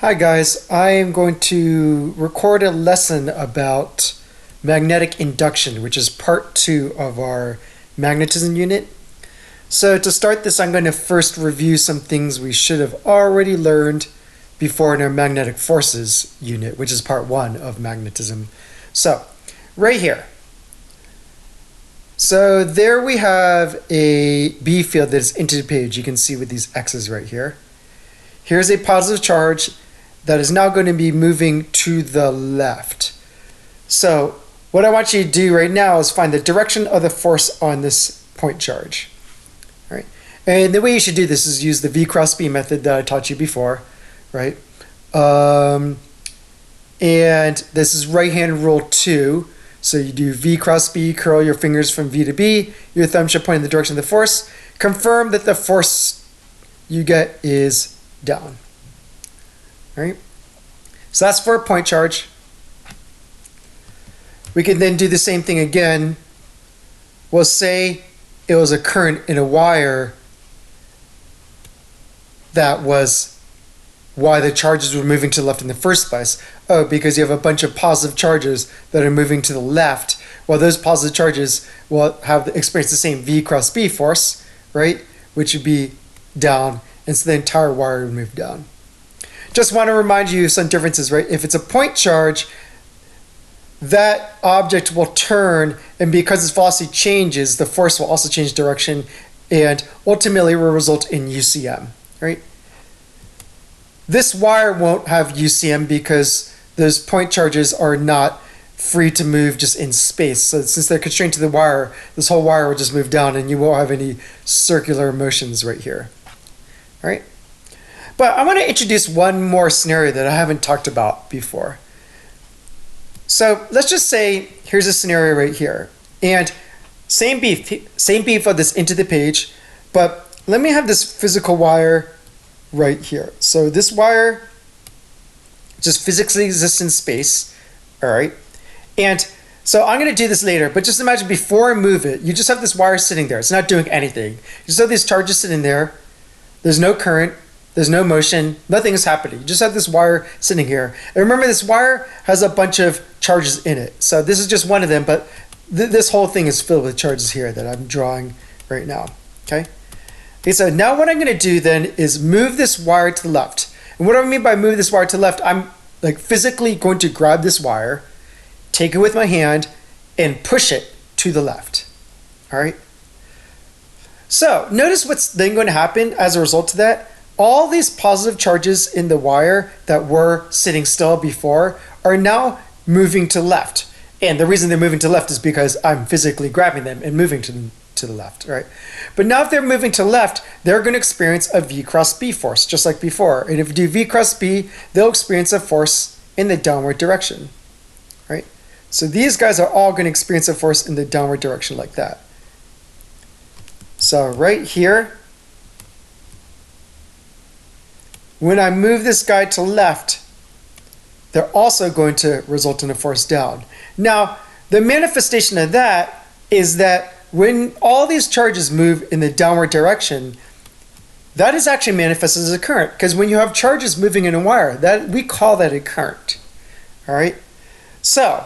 Hi guys, I am going to record a lesson about magnetic induction, which is part 2 of our magnetism unit. So to start this, I'm going to first review some things we should have already learned before in our magnetic forces unit, which is part 1 of magnetism. So right here. So there we have a B field that is into the page. You can see with these X's right here. Here's a positive charge that is now going to be moving to the left. So what I want you to do right now is find the direction of the force on this point charge. Right? And the way you should do this is use the V cross B method that I taught you before. Right? And this is right-hand rule 2. So you do V cross B, curl your fingers from V to B. Your thumb should point in the direction of the force. Confirm that the force you get is down. Right? So that's for a point charge. We can then do the same thing again. We'll say it was a current in a wire that was why the charges were moving to the left in the first place. Oh, because you have a bunch of positive charges that are moving to the left. Well, those positive charges will have experience the same V cross B force, right? Which would be down, and so the entire wire would move down. Just want to remind you of some differences, right? If it's a point charge, that object will turn, and because its velocity changes, the force will also change direction, and ultimately will result in UCM, right? This wire won't have UCM because those point charges are not free to move just in space. So since they're constrained to the wire, this whole wire will just move down, and you won't have any circular motions right here, right? But I want to introduce one more scenario that I haven't talked about before. So let's just say here's a scenario right here. And same B for this into the page, but let me have this physical wire right here. So this wire just physically exists in space, all right? And so I'm going to do this later, but just imagine before I move it, you just have this wire sitting there. It's not doing anything. You just have these charges sitting there. There's no current. There's no motion, nothing is happening. You just have this wire sitting here. And remember, this wire has a bunch of charges in it. So this is just one of them, but this whole thing is filled with charges here that I'm drawing right now, okay? Okay, so now what I'm gonna do then is move this wire to the left. And what do I mean by move this wire to the left? I'm like physically going to grab this wire, take it with my hand, and push it to the left, all right? So notice what's then going to happen as a result of that. All these positive charges in the wire that were sitting still before are now moving to left. And the reason they're moving to left is because I'm physically grabbing them and moving to the left, right? But now if they're moving to left, they're going to experience a V cross B force, just like before. And if you do V cross B, they'll experience a force in the downward direction, right? So these guys are all going to experience a force in the downward direction like that. So right here, when I move this guy to left, they're also going to result in a force down. Now, the manifestation of that is that when all these charges move in the downward direction, that is actually manifested as a current, because when you have charges moving in a wire, that we call that a current. All right? So,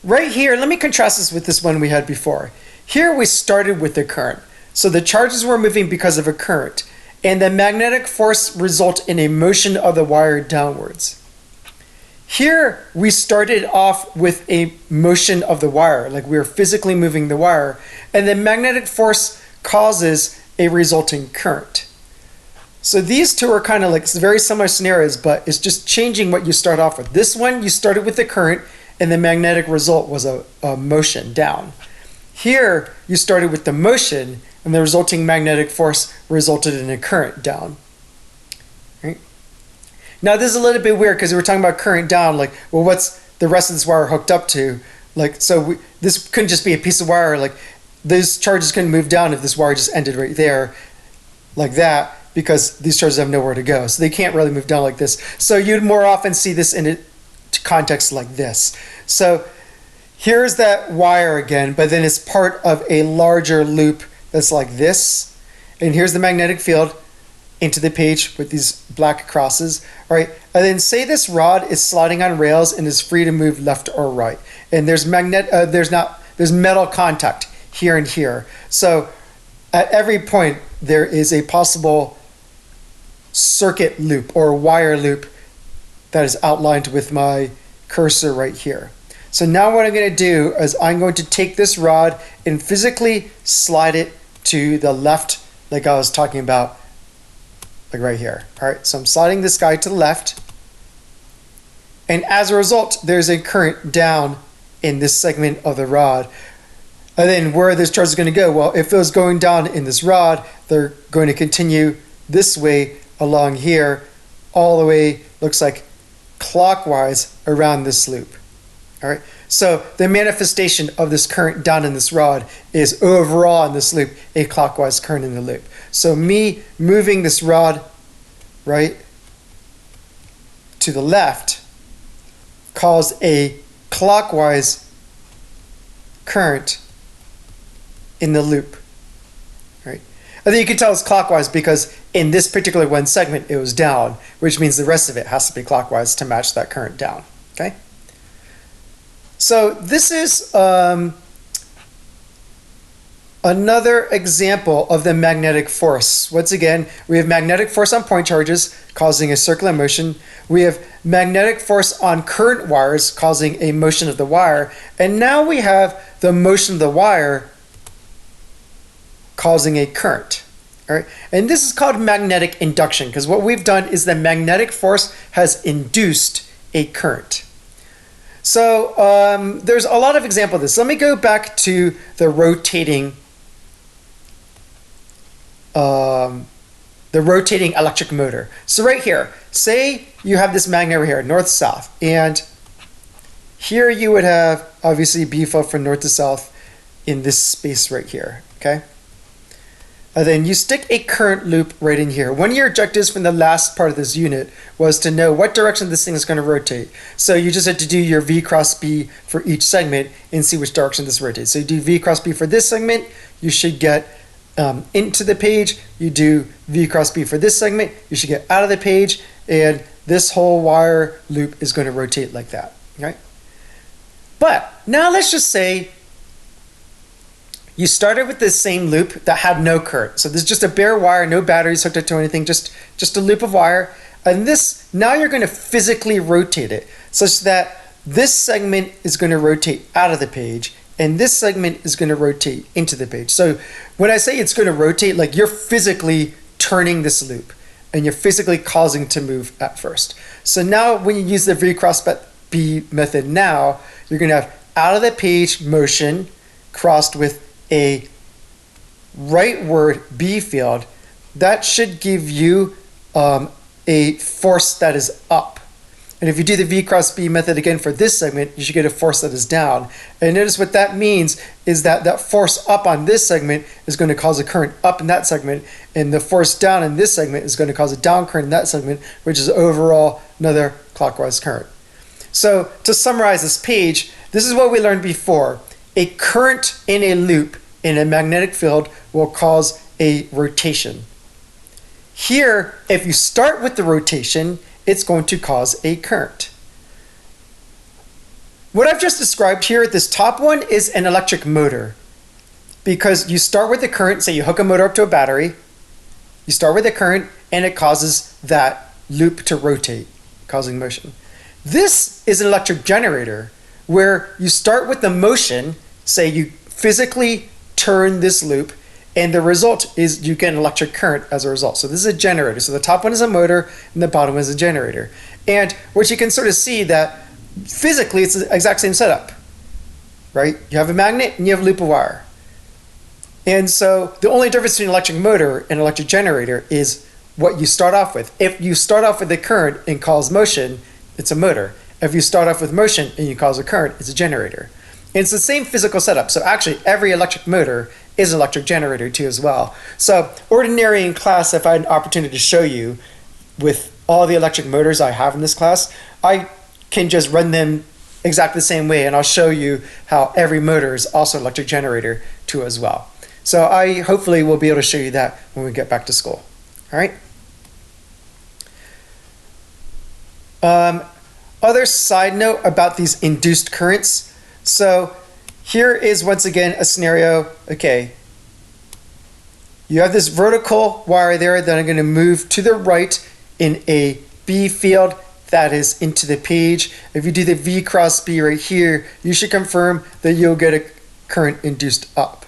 right here, let me contrast this with this one we had before. Here we started with the current. So the charges were moving because of a current. And the magnetic force result in a motion of the wire downwards. Here we started off with a motion of the wire, like we were physically moving the wire, and the magnetic force causes a resulting current. So these two are kind of like very similar scenarios, but it's just changing what you start off with. This one, you started with the current, and the magnetic result was a motion down. Here, you started with the motion, and the resulting magnetic force resulted in a current down. Right? Now this is a little bit weird because we're talking about current down, like, well, what's the rest of this wire hooked up to? Like, so this couldn't just be a piece of wire, like, those charges couldn't move down if this wire just ended right there, like that, because these charges have nowhere to go. So they can't really move down like this. So you'd more often see this in a context like this. So here's that wire again, but then it's part of a larger loop that's like this. And here's the magnetic field. into the page with these black crosses, all right? And then say this rod is sliding on rails and is free to move left or right. And there's metal contact here and here. So at every point, there is a possible circuit loop or wire loop that is outlined with my cursor right here. So now what I'm going to do is I'm going to take this rod and physically slide it to the left, like I was talking about, like right here. All right, so I'm sliding this guy to the left, and as a result, there's a current down in this segment of the rod. And then where this charge is going to go? Well, if it was going down in this rod, they're going to continue this way along here, all the way, looks like clockwise around this loop. All right, so the manifestation of this current down in this rod is overall in this loop a clockwise current in the loop. So me moving this rod right to the left caused a clockwise current in the loop. Right? I think you can tell it's clockwise because in this particular one segment it was down, which means the rest of it has to be clockwise to match that current down. Okay. So this is another example of the magnetic force. Once again, we have magnetic force on point charges causing a circular motion. We have magnetic force on current wires causing a motion of the wire. And now we have the motion of the wire causing a current. All right? And this is called magnetic induction because what we've done is the magnetic force has induced a current. So there's a lot of examples of this. Let me go back to the rotating electric motor. So right here, say you have this magnet over here, north-south, and here you would have obviously B field from north to south in this space right here, okay? And then you stick a current loop right in here. One of your objectives from the last part of this unit was to know what direction this thing is going to rotate. So you just had to do your V cross B for each segment and see which direction this rotates. So you do V cross B for this segment, you should get into the page. You do V cross B for this segment, you should get out of the page, and this whole wire loop is going to rotate like that, right? But now let's just say you started with the same loop that had no current. So this is just a bare wire, no batteries hooked up to anything, just a loop of wire. And this, now you're going to physically rotate it such that this segment is going to rotate out of the page and this segment is going to rotate into the page. So when I say it's going to rotate, like you're physically turning this loop and you're physically causing it to move at first. So now when you use the V cross B method now, you're going to have out of the page motion crossed with a rightward B field. That should give you a force that is up. And if you do the V cross B method again for this segment, you should get a force that is down. And notice what that means is that that force up on this segment is going to cause a current up in that segment, and the force down in this segment is going to cause a down current in that segment, which is overall another clockwise current. So to summarize this page, this is what we learned before. A current in a loop in a magnetic field will cause a rotation. Here, if you start with the rotation, it's going to cause a current. What I've just described here, this top one is an electric motor, because you start with the current, say you hook a motor up to a battery, you start with the current and it causes that loop to rotate, causing motion. This is an electric generator where you start with the motion, say you physically turn this loop, and the result is you get an electric current as a result. So this is a generator. So the top one is a motor and the bottom one is a generator. And what you can sort of see that physically it's the exact same setup, right? You have a magnet and you have a loop of wire. And so the only difference between an electric motor and an electric generator is what you start off with. If you start off with the current and cause motion, it's a motor. If you start off with motion and you cause a current, it's a generator. And it's the same physical setup. So actually every electric motor is an electric generator too as well. So ordinary in class, if I had an opportunity to show you with all the electric motors I have in this class, I can just run them exactly the same way, and I'll show you how every motor is also an electric generator too as well. So I hopefully will be able to show you that when we get back to school. All right. Other side note about these induced currents. So here is once again a scenario. Okay, you have this vertical wire there that I'm going to move to the right in a B field that is into the page. If you do the V cross B right here, you should confirm that you'll get a current induced up,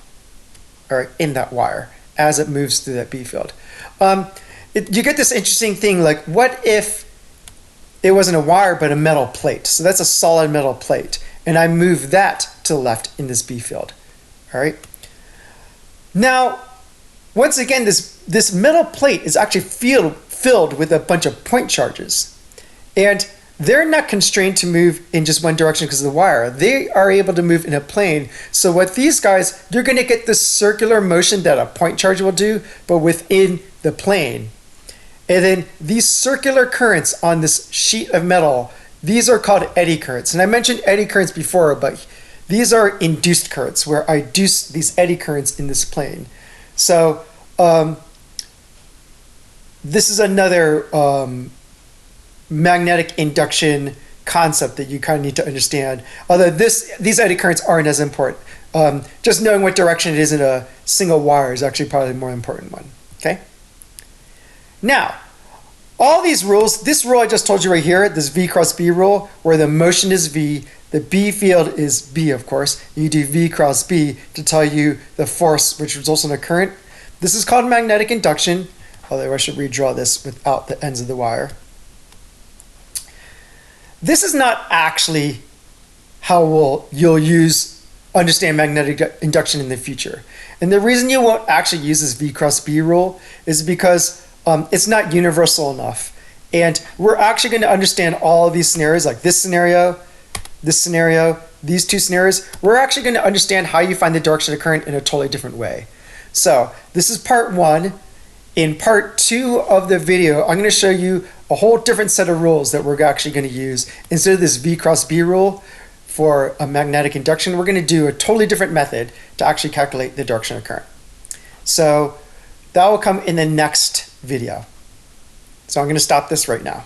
or in that wire as it moves through that B field. You get this interesting thing like, what if it wasn't a wire but a metal plate? So that's a solid metal plate, and I move that to the left in this B field. All right. Now, once again, this metal plate is actually filled with a bunch of point charges, and they're not constrained to move in just one direction because of the wire. They are able to move in a plane. So what these guys, you're going to get this circular motion that a point charge will do, but within the plane. And then these circular currents on this sheet of metal, these are called eddy currents. And I mentioned eddy currents before, but these are induced currents, where I induce these eddy currents in this plane. So this is another magnetic induction concept that you kind of need to understand. Although these eddy currents aren't as important. Just knowing what direction it is in a single wire is actually probably the more important one. Okay. Now, all these rules, this rule I just told you right here, this V cross B rule, where the motion is V, the B field is B, of course. You do V cross B to tell you the force which results in a current. This is called magnetic induction, although I should redraw this without the ends of the wire. This is not actually how you'll understand magnetic induction in the future. And the reason you won't actually use this V cross B rule is because it's not universal enough. And we're actually going to understand all of these scenarios, like this scenario, these two scenarios. We're actually going to understand how you find the direction of current in a totally different way. So this is part one. In part two of the video, I'm going to show you a whole different set of rules that we're actually going to use. Instead of this V cross B rule for a magnetic induction, we're going to do a totally different method to actually calculate the direction of current. So that will come in the next video. So I'm going to stop this right now.